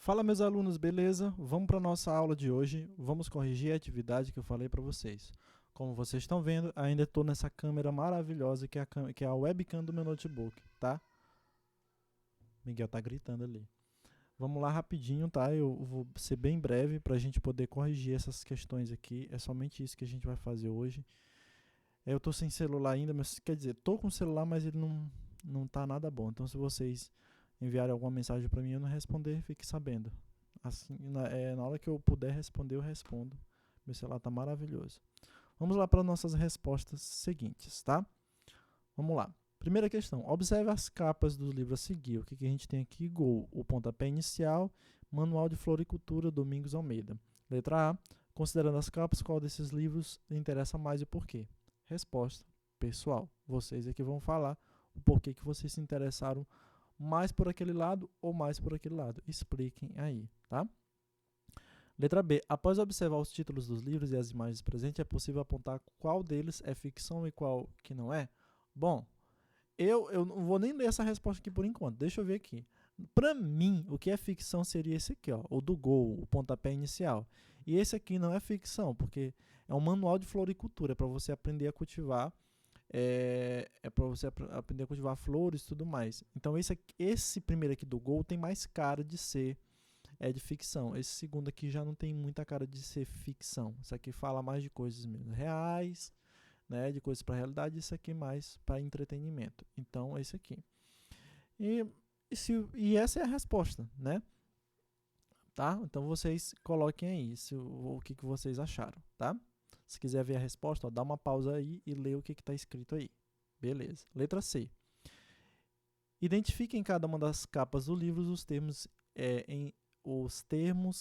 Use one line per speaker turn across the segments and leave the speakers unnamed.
Fala, meus alunos, beleza? Vamos para a nossa aula de hoje. Vamos corrigir a atividade que eu falei para vocês. Como vocês estão vendo, ainda estou nessa câmera maravilhosa que é a webcam do meu notebook, tá? Miguel tá gritando ali. Vamos lá rapidinho, tá? Eu vou ser bem breve para a gente poder corrigir essas questões aqui. É somente isso que a gente vai fazer hoje. Eu tô sem celular ainda, mas quer dizer, tô com o celular, mas ele não tá nada bom. Então, se vocês enviarem alguma mensagem para mim e eu não responder, fique sabendo. Assim, na hora que eu puder responder, eu respondo. Meu celular tá maravilhoso. Vamos lá para nossas respostas seguintes, tá? Vamos lá. Primeira questão. Observe as capas dos livros a seguir. O que a gente tem aqui? Gol, o pontapé inicial, Manual de Floricultura, Domingos Almeida. Letra A. Considerando as capas, qual desses livros lhe interessa mais e por quê? Resposta, pessoal. Vocês aqui vão falar o porquê que vocês se interessaram mais por aquele lado ou mais por aquele lado. Expliquem aí, tá? Letra B. Após observar os títulos dos livros e as imagens presentes, é possível apontar qual deles é ficção e qual que não é? Bom, eu não vou nem ler essa resposta aqui por enquanto. Deixa eu ver aqui. Para mim, o que é ficção seria esse aqui, ó, o do gol, o pontapé inicial. E esse aqui não é ficção, porque é um manual de floricultura para você aprender a cultivar, para você aprender a cultivar flores e tudo mais. Então esse primeiro aqui do gol tem mais cara de ser de ficção. Esse segundo aqui já não tem muita cara de ser ficção. Isso aqui fala mais de coisas mesmo reais, né, de coisas para a realidade, isso aqui mais para entretenimento. Então, esse aqui. E essa é a resposta, né? Tá? Então, vocês coloquem aí o que vocês acharam, tá? Se quiser ver a resposta, ó, dá uma pausa aí e lê o que está escrito aí. Beleza. Letra C. Identifique em cada uma das capas do livro os termos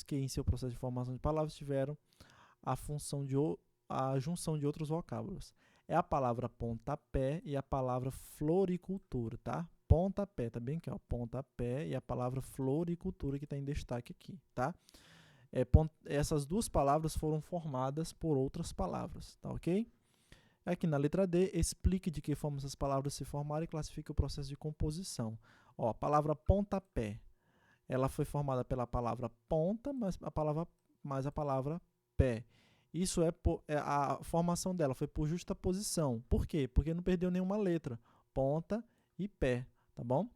que em seu processo de formação de palavras tiveram a junção de outros vocábulos. É a palavra pontapé e a palavra floricultura, tá? Pontapé, tá bem aqui, ó, pontapé e a palavra floricultura que está em destaque aqui, tá? Essas duas palavras foram formadas por outras palavras, tá ok? Aqui na letra D, explique de que forma essas palavras se formaram e classifique o processo de composição. Ó, a palavra pontapé, ela foi formada pela palavra ponta, mais a palavra pé. Isso a formação dela foi por justaposição. Por quê? Porque não perdeu nenhuma letra. Ponta e pé, tá bom?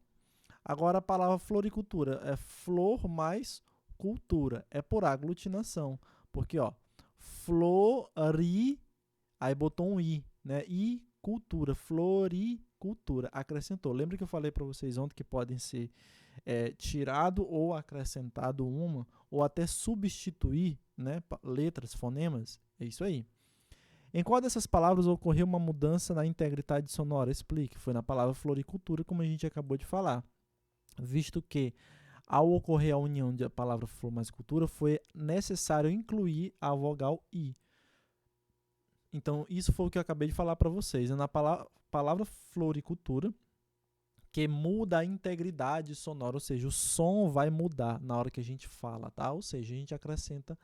Agora a palavra floricultura é flor mais cultura. É por aglutinação. Porque, ó, flori, aí botou um i, né? E cultura, floricultura. Acrescentou. Lembra que eu falei para vocês ontem que podem ser tirado ou acrescentado uma, ou até substituir, né, letras, fonemas, é isso aí. Em qual dessas palavras ocorreu uma mudança na integridade sonora? Explique. Foi na palavra floricultura, como a gente acabou de falar. Visto que, ao ocorrer a união da palavra flor mais cultura, foi necessário incluir a vogal i. Então, isso foi o que eu acabei de falar para vocês. Na palavra floricultura, que muda a integridade sonora, ou seja, o som vai mudar na hora que a gente fala, tá? Ou seja, a gente acrescenta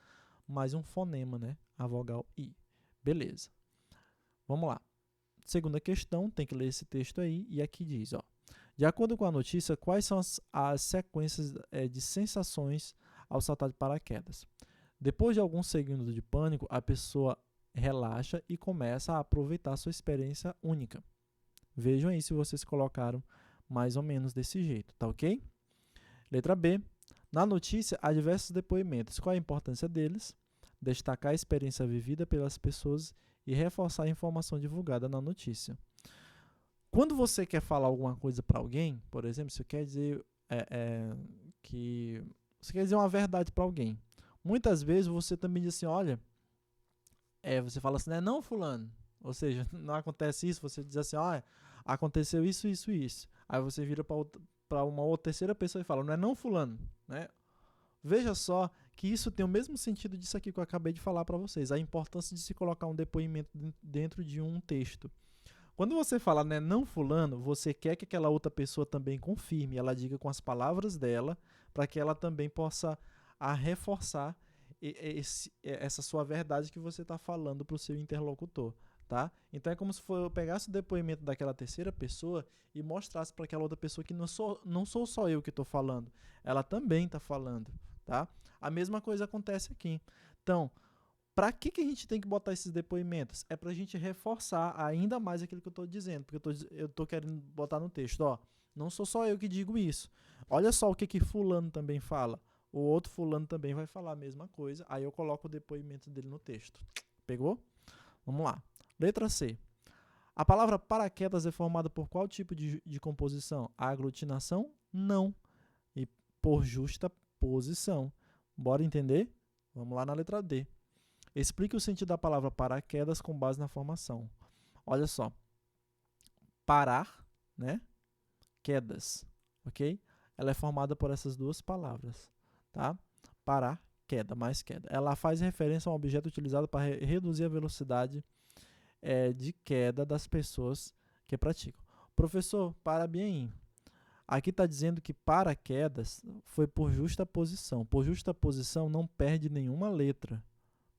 mais um fonema, né? A vogal I. Beleza. Vamos lá. Segunda questão, tem que ler esse texto aí, e aqui diz, ó. De acordo com a notícia, quais são as sequências de sensações ao saltar de paraquedas? Depois de alguns segundos de pânico, a pessoa relaxa e começa a aproveitar a sua experiência única. Vejam aí se vocês colocaram mais ou menos desse jeito, tá ok? Letra B. Na notícia, há diversos depoimentos. Qual a importância deles? Destacar a experiência vivida pelas pessoas e reforçar a informação divulgada na notícia. Quando você quer falar alguma coisa para alguém, por exemplo, você quer dizer que você quer dizer uma verdade para alguém. Muitas vezes você também diz assim, olha, você fala assim, não, fulano. Ou seja, não acontece isso, você diz assim, olha, aconteceu isso, isso e isso. Aí você vira para uma outra terceira pessoa e fala, não fulano, né? Veja só que isso tem o mesmo sentido disso aqui que eu acabei de falar para vocês, a importância de se colocar um depoimento dentro de um texto. Quando você fala, não fulano, você quer que aquela outra pessoa também confirme, ela diga com as palavras dela, para que ela também possa reforçar essa sua verdade que você está falando para o seu interlocutor. Tá? Então é como se eu pegasse o depoimento daquela terceira pessoa e mostrasse para aquela outra pessoa que não sou só eu que estou falando, ela também está falando, tá? A mesma coisa acontece aqui. Então, para que a gente tem que botar esses depoimentos? É para a gente reforçar ainda mais aquilo que eu estou dizendo, porque eu tô querendo botar no texto. Ó, não sou só eu que digo isso. Olha só o que fulano também fala. O outro fulano também vai falar a mesma coisa. Aí eu coloco o depoimento dele no texto. Pegou? Vamos lá. Letra C. A palavra paraquedas é formada por qual tipo de composição? A aglutinação? Não. E por justa posição. Bora entender? Vamos lá na letra D. Explique o sentido da palavra paraquedas com base na formação. Olha só. Parar, né? Quedas, ok? Ela é formada por essas duas palavras, tá? Parar, queda, mais queda. Ela faz referência a um objeto utilizado para reduzir a velocidade de queda das pessoas que praticam. Professor, para bem. Aqui está dizendo que paraquedas foi por justa posição. Por justa posição não perde nenhuma letra.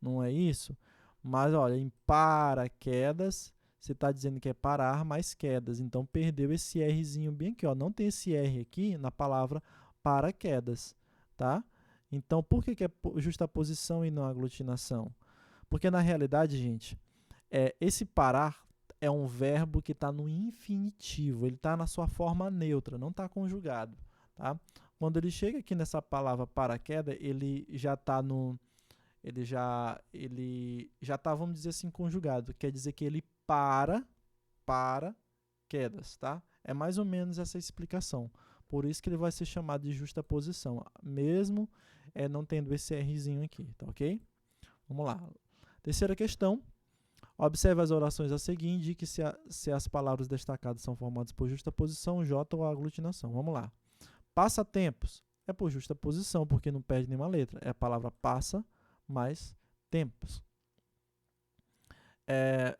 Não é isso? Mas olha, em paraquedas, você está dizendo que é parar mais quedas. Então perdeu esse Rzinho bem aqui. Ó. Não tem esse R aqui na palavra paraquedas. Tá? Então por que é justa posição e não aglutinação? Porque na realidade, gente, esse parar é um verbo que está no infinitivo. Ele está na sua forma neutra, não está conjugado. Tá? Quando ele chega aqui nessa palavra paraquedas, ele já está no... Ele já está, vamos dizer assim, conjugado. Quer dizer que ele para quedas, tá? É mais ou menos essa explicação. Por isso que ele vai ser chamado de justa posição, mesmo não tendo esse Rzinho aqui, tá ok? Vamos lá. Terceira questão. Observe as orações a seguir e indique se as palavras destacadas são formadas por justa posição, J ou aglutinação. Vamos lá. Passatempos é por justa posição, porque não perde nenhuma letra. É a palavra passa mais tempos.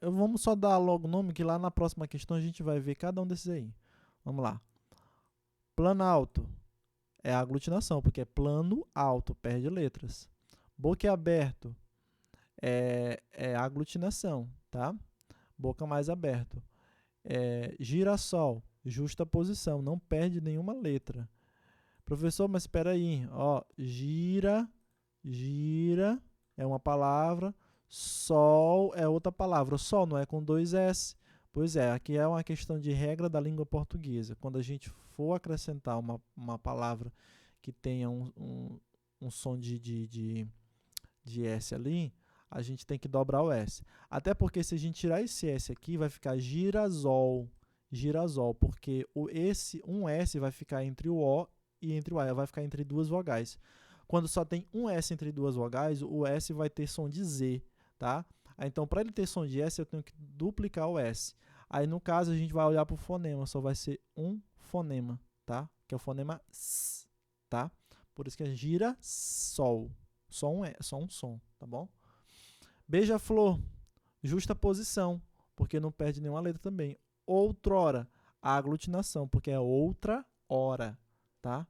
Vamos só dar logo o nome, que lá na próxima questão a gente vai ver cada um desses aí. Vamos lá. Planalto é a aglutinação, porque é plano alto, perde letras. Boquiaberto é a aglutinação, tá? Boca mais aberto. Girassol, justa posição, não perde nenhuma letra. Professor, mas espera aí, ó, gira é uma palavra, sol é outra palavra. Sol não é com 2 S. Pois é, aqui é uma questão de regra da língua portuguesa. Quando a gente for acrescentar uma palavra que tenha um som de S ali, a gente tem que dobrar o S. Até porque se a gente tirar esse S aqui, vai ficar girasol, porque um S vai ficar entre o O e entre o A, vai ficar entre duas vogais. Quando só tem um S entre duas vogais, o S vai ter som de Z, tá? Então, para ele ter som de S, eu tenho que duplicar o S. Aí, no caso, a gente vai olhar para o fonema, só vai ser um fonema, tá? Que é o fonema S, tá? Por isso que é girassol. Só um som, tá bom? Beija-flor, justa posição, porque não perde nenhuma letra também. Outrora, a aglutinação, porque é outra hora, tá?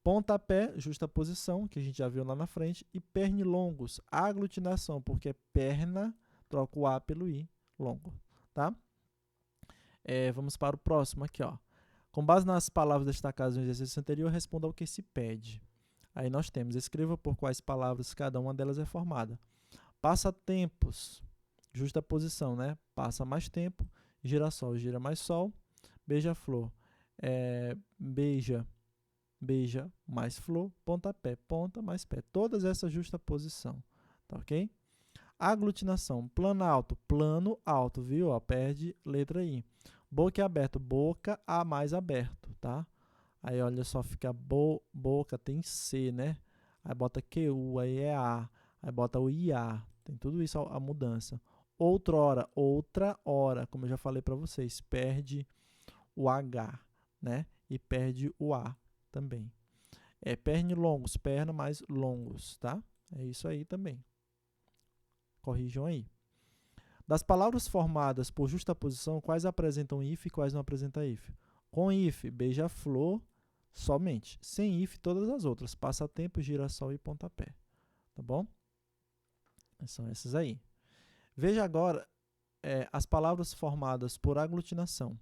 Pontapé, justa posição, que a gente já viu lá na frente. E pernilongos, aglutinação, porque é perna, troca o A pelo I, longo, tá? Vamos para o próximo aqui, ó. Com base nas palavras destacadas no exercício anterior, responda ao que se pede. Aí nós temos, escreva por quais palavras cada uma delas é formada. Passatempos, justa posição, né? Passa mais tempo. Girassol, gira mais sol. Beija-flor, beija mais flor. Pontapé, ponta mais pé. Todas essas justa posição, tá ok? Aglutinação, plano alto, viu? Ó, perde letra I. Boca aberto, boca A mais aberto, tá? Aí olha só, fica boca, tem C, né? Aí bota QU, aí é A. Aí bota o IA. Tem tudo isso a mudança. Outrora, outra hora, como eu já falei para vocês, perde o H, né? E perde o A também. Pernilongos, perna mais longos, tá? É isso aí também. Corrijam aí. Das palavras formadas por justaposição, quais apresentam if e quais não apresentam if? Com if, beija-flor somente. Sem if, todas as outras. Passatempo, girassol e pontapé. Tá bom? São essas aí. Veja agora as palavras formadas por aglutinação.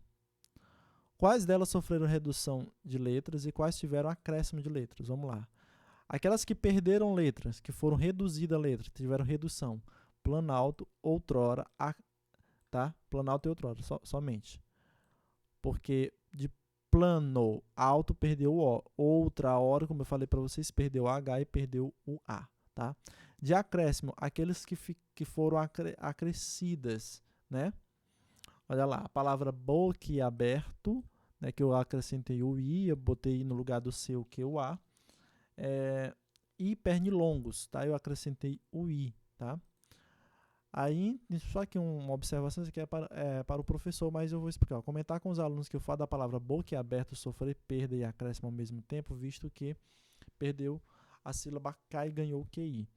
Quais delas sofreram redução de letras e quais tiveram acréscimo de letras? Vamos lá. Aquelas que perderam letras, que foram reduzidas a letra, tiveram redução. Planalto, outrora, tá? Planalto e outrora, somente. Porque de plano, alto perdeu o O. Outra hora, como eu falei para vocês, perdeu o H e perdeu o A, tá? De acréscimo, aqueles que foram acrescidas, né? Olha lá, a palavra boquiaberto, né, que eu acrescentei o I, eu botei no lugar do C o Q, o A. E pernilongos, tá? Eu acrescentei o I, tá? Aí, só que uma observação, isso aqui é para o professor, mas eu vou explicar. Ó, comentar com os alunos que o fato da palavra boquiaberto sofrer perda e acréscimo ao mesmo tempo, visto que perdeu a sílaba K e ganhou o QI.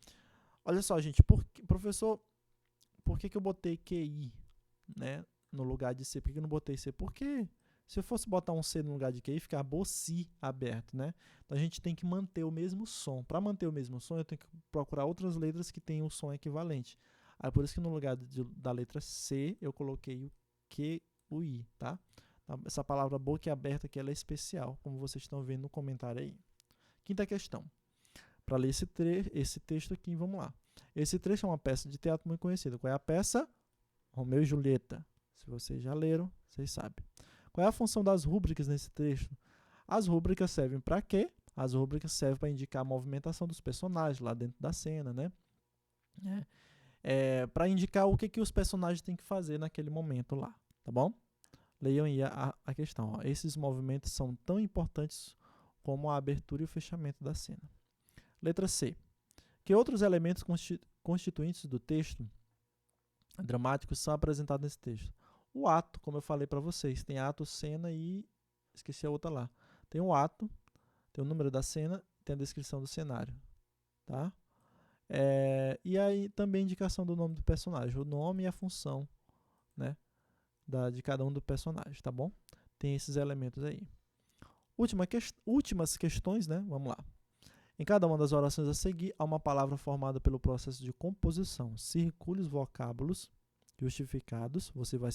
Olha só, gente, professor, por que eu botei QI, né, no lugar de C? Por que eu não botei C? Porque se eu fosse botar um C no lugar de QI, ficar boci aberto, né? Então a gente tem que manter o mesmo som. Para manter o mesmo som, eu tenho que procurar outras letras que tenham o som equivalente. Aí por isso que no lugar da letra C, eu coloquei o Q, o I, tá? Essa palavra boquiaberta aqui, ela é especial, como vocês estão vendo no comentário aí. Quinta questão. Para ler esse texto aqui, vamos lá. Esse trecho é uma peça de teatro muito conhecida. Qual é a peça? Romeu e Julieta. Se vocês já leram, vocês sabem. Qual é a função das rúbricas nesse texto? As rúbricas servem para quê? As rúbricas servem para indicar a movimentação dos personagens lá dentro da cena, né? Para indicar o que os personagens têm que fazer naquele momento lá, tá bom? Leiam aí a questão. Ó. Esses movimentos são tão importantes como a abertura e o fechamento da cena. Letra C. Que outros elementos constituintes do texto dramático são apresentados nesse texto? O ato, como eu falei para vocês, tem ato, cena e... esqueci a outra lá. Tem o ato, tem o número da cena, tem a descrição do cenário, tá? E aí também a indicação do nome do personagem, o nome e a função, né, de cada um do personagem, tá bom? Tem esses elementos aí. Últimas questões, né? Vamos lá. Em cada uma das orações a seguir, há uma palavra formada pelo processo de composição. Circule os vocábulos justificados. Você vai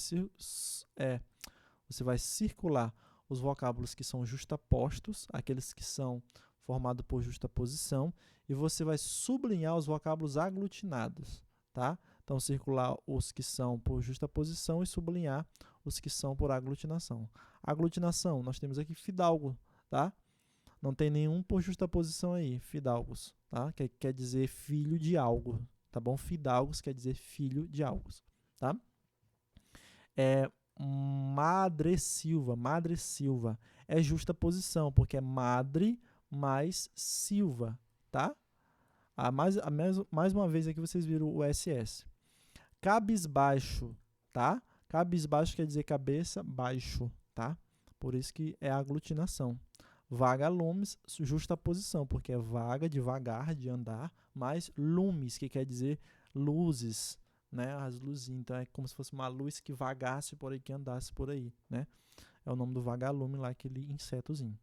circular os vocábulos que são justapostos, aqueles que são formados por justaposição, e você vai sublinhar os vocábulos aglutinados, tá? Então, circular os que são por justaposição e sublinhar os que são por aglutinação. Aglutinação, nós temos aqui fidalgo, tá? Não tem nenhum por justaposição aí, fidalgos, tá? Que quer dizer filho de algo, tá bom? Fidalgos quer dizer filho de algo, tá? Madre Silva é justaposição, porque é madre mais Silva, tá? Mais uma vez aqui vocês viram o SS. Cabisbaixo, tá? Cabisbaixo quer dizer cabeça, baixo, tá? Por isso que é aglutinação. Vagalumes, justaposição, porque é vaga, devagar, de andar, mais lumes, que quer dizer luzes, né? As luzinhas. Então é como se fosse uma luz que vagasse por aí, que andasse por aí, né? É o nome do vagalume lá, aquele insetozinho.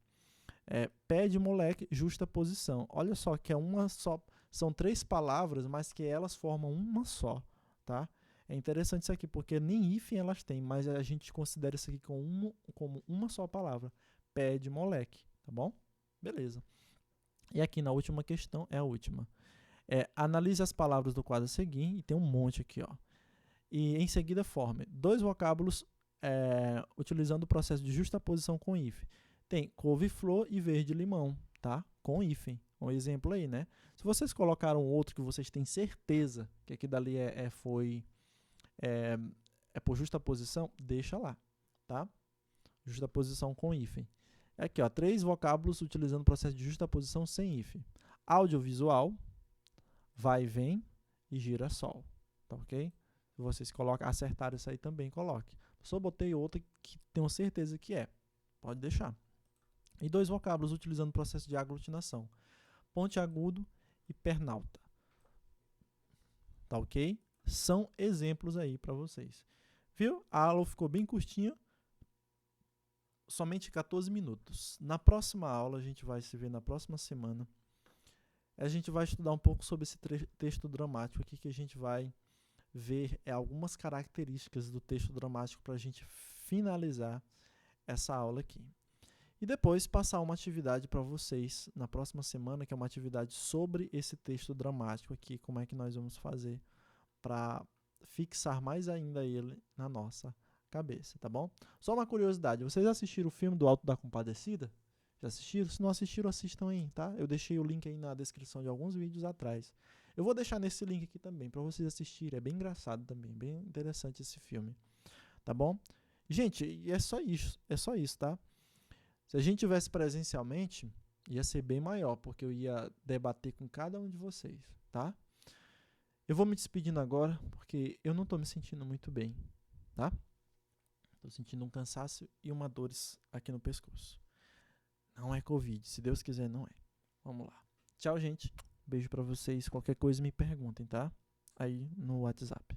Pé de moleque, justaposição. Olha só que é uma só. São 3 palavras, mas que elas formam uma só, tá? É interessante isso aqui, porque nem hífen elas têm, mas a gente considera isso aqui como uma só palavra. Pé de moleque, tá bom? Beleza. E aqui na última questão, é a última. Analise as palavras do quadro a seguir, e tem um monte aqui, ó. E em seguida forme 2 vocábulos utilizando o processo de justaposição com hífen. Tem couve-flor e verde-limão, tá? Com hífen. Um exemplo aí, né? Se vocês colocaram outro que vocês têm certeza que aqui dali foi por justaposição, deixa lá, tá? Justaposição com hífen. Aqui, ó, 3 vocábulos utilizando o processo de justaposição sem hífen. Audiovisual, vai e vem e girassol, tá ok? Se vocês acertaram isso aí também, coloque. Só botei outra que tenho certeza que pode deixar. E 2 vocábulos utilizando o processo de aglutinação. Ponte agudo e pernalta. Tá ok? São exemplos aí para vocês. Viu? A aula ficou bem curtinha. Somente 14 minutos. Na próxima aula, a gente vai se ver na próxima semana. A gente vai estudar um pouco sobre esse texto dramático aqui, que a gente vai ver algumas características do texto dramático para a gente finalizar essa aula aqui. E depois passar uma atividade para vocês na próxima semana, que é uma atividade sobre esse texto dramático aqui, como é que nós vamos fazer para fixar mais ainda ele na nossa cabeça, tá bom? Só uma curiosidade, vocês assistiram o filme do Alto da Compadecida? Já assistiram? Se não assistiram, assistam aí, tá? Eu deixei o link aí na descrição de alguns vídeos atrás. Eu vou deixar nesse link aqui também, para vocês assistirem. É bem engraçado também, bem interessante esse filme, tá bom? Gente, e é só isso, tá? Se a gente tivesse presencialmente, ia ser bem maior, porque eu ia debater com cada um de vocês, tá? Eu vou me despedindo agora, porque eu não estou me sentindo muito bem, tá? Estou sentindo um cansaço e uma dores aqui no pescoço. Não é Covid, se Deus quiser não é. Vamos lá. Tchau, gente. Beijo pra vocês. Qualquer coisa me perguntem, tá? Aí no WhatsApp.